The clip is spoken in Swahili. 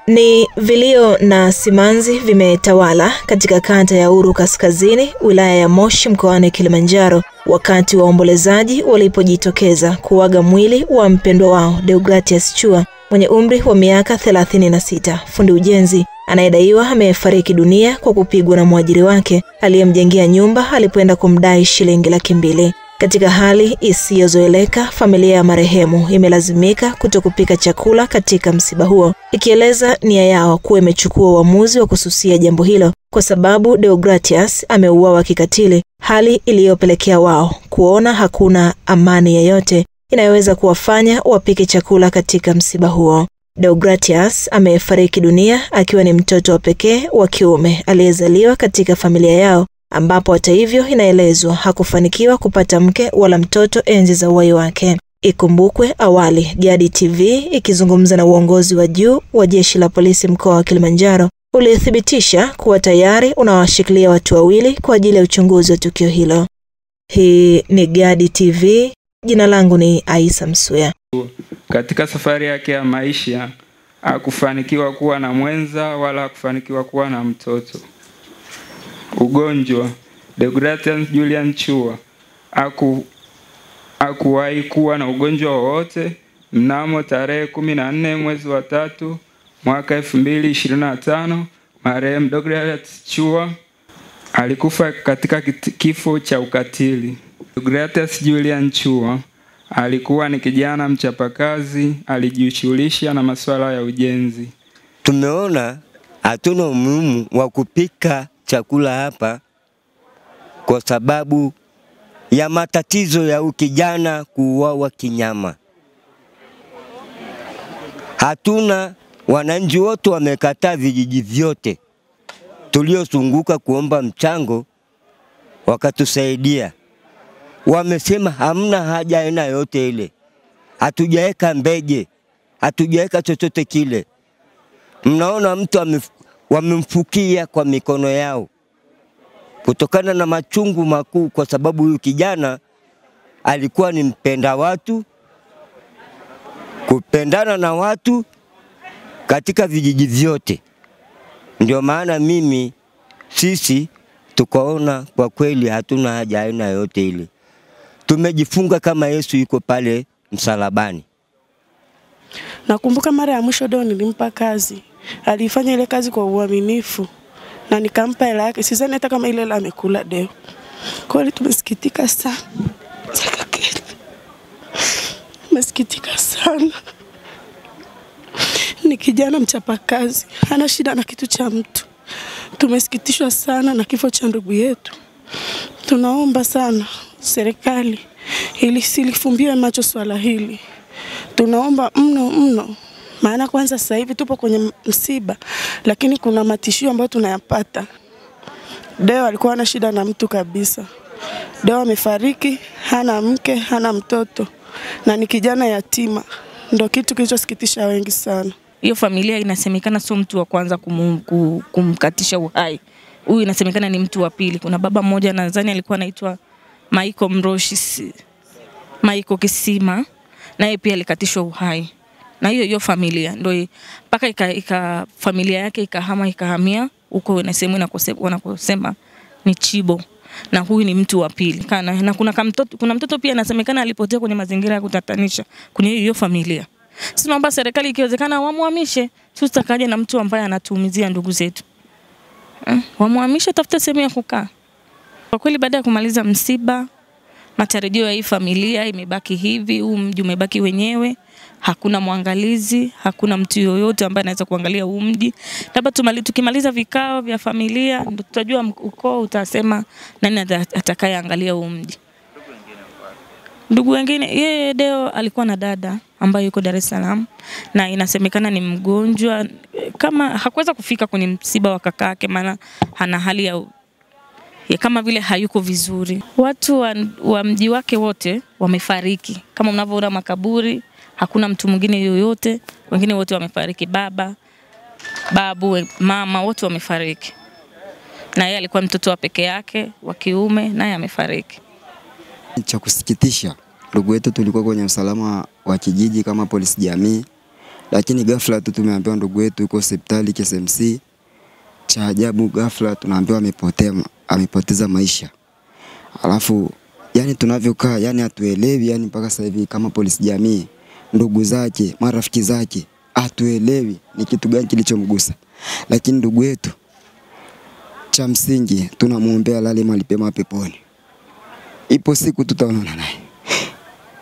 Ni vilio na simanzi vimetawala katika kata ya Uru Kaskazini, wilaya ya Moshi, mkoani Kilimanjaro, wakati waombolezaji walipojitokeza kuaga mwili wa mpendwa wao Deogratias Chua mwenye umri wa miaka 36, fundi ujenzi anayedaiwa amefariki dunia kwa kupigwa na mwajiri wake aliyemjengea nyumba alipoenda kumdai shilingi 200,000. Katika hali isiyozoeleka, familia ya marehemu imelazimika kutokupika chakula katika msiba huo, ikieleza nia yao kuwa imechukua uamuzi wa kususia jambo hilo kwa sababu Deogratias ameuawa kikatili, hali iliyopelekea wao kuona hakuna amani yoyote inayoweza kuwafanya wapike chakula katika msiba huo. Deogratias amefariki dunia akiwa ni mtoto wa pekee wa kiume aliyezaliwa katika familia yao, ambapo hata hivyo inaelezwa hakufanikiwa kupata mke wala mtoto enzi za uhai wake. Ikumbukwe awali Gadi TV ikizungumza na uongozi wa juu wa jeshi la polisi mkoa wa Kilimanjaro ulithibitisha kuwa tayari unawashikilia watu wawili kwa ajili ya uchunguzi wa tukio hilo. Hii ni Gadi TV, jina langu ni Aisa Msuya. Katika safari yake ya maisha hakufanikiwa kuwa na mwenza wala hakufanikiwa kuwa na mtoto. Ugonjwa: Deogratias Julian Chua hakuwahi kuwa na ugonjwa wowote. Mnamo tarehe 14 mwezi wa 3 mwaka 2025 marehemu Deogratias Chua alikufa katika kifo cha ukatili. Deogratias Julian Chua alikuwa ni kijana mchapakazi, alijishughulisha na masuala ya ujenzi. Tumeona hatuna umuhimu wa kupika chakula hapa kwa sababu ya matatizo ya ukijana kuuawa kinyama. Hatuna, wananchi wote wamekataa, vijiji vyote tuliozunguka kuomba mchango wakatusaidia. Wamesema hamna haja aina yote ile. Hatujaweka mbege, hatujaweka chochote kile. Mnaona mtu wamemfukia kwa mikono yao kutokana na machungu makuu, kwa sababu huyu kijana alikuwa ni mpenda watu, kupendana na watu katika vijiji vyote. Ndio maana sisi tukaona kwa kweli hatuna haja aina yote ile. Tumejifunga kama Yesu yuko pale msalabani. Nakumbuka mara ya mwisho Deo nilimpa kazi. Alifanya ile kazi kwa uaminifu na nikampa hela yake. Sidhani hata kama ile hela amekula Deo. Kwa hiyo tumesikitika sana. Tumesikitika sana. Ni kijana mchapakazi, hana shida na kitu cha mtu. Tumesikitishwa sana na kifo cha ndugu yetu. Tunaomba sana serikali ili silifumbiwe macho swala hili. Tunaomba mno, maana kwanza sasa hivi tupo kwenye msiba, lakini kuna matishio ambayo tunayapata. Deo alikuwa hana shida na mtu kabisa. Deo amefariki, hana mke, hana mtoto, na ni kijana yatima. Ndio kitu kilichosikitisha wengi sana. Hiyo familia inasemekana sio mtu wa kwanza kumkatisha uhai. Huyu inasemekana ni mtu wa pili. Kuna baba mmoja nadhani alikuwa anaitwa Michael Mroshi, Michael Kisima, naye pia alikatishwa uhai. Na hiyo familia ndio mpaka familia yake ikahamia huko wanakosema ni Chibo, na huyu ni mtu wa pili. Na kuna mtoto pia anasemekana alipotea kwenye mazingira ya kutatanisha kwenye hiyo familia. Sisi naomba serikali ikiwezekana wamuhamishe, tusitakaje na mtu ambaye anatuumizia ndugu zetu. Wamuhamishe, tafute sehemu ya kukaa. Kwa kweli baada ya kumaliza msiba, matarajio ya hii familia imebaki hivi, huu mji umebaki wenyewe, hakuna muangalizi, hakuna mtu yoyote ambaye anaweza kuangalia huu mji. Labda tukimaliza vikao vya familia ndio tutajua ukoo utasema nani atakayeangalia huu mji. Ndugu wengine, yeye Deo alikuwa na dada ambaye yuko Dar es Salaam na inasemekana ni mgonjwa, kama hakuweza kufika kwenye msiba wa kakake maana hana hali ya kama vile hayuko vizuri. Watu wa mji wake wote wamefariki. Kama mnavyoona makaburi Hakuna mtu mwingine yoyote, wengine wote wamefariki, baba, babu, mama, wote wamefariki. Na yeye alikuwa mtoto wa peke yake wa kiume, naye amefariki. Cha kusikitisha, ndugu wetu tulikuwa kwenye usalama wa kijiji kama polisi jamii, lakini ghafla tu tumeambiwa ndugu wetu yuko hospitali KSMC. Cha ajabu ghafla tunaambiwa amepoteza maisha. Alafu yani tunavyokaa yani hatuelewi yani mpaka sasa hivi kama polisi jamii, ndugu zake, marafiki zake, hatuelewi ni kitu gani kilichomgusa. Lakini ndugu wetu cha msingi tunamuombea lale mahali pema peponi. Ipo siku tutaonana naye.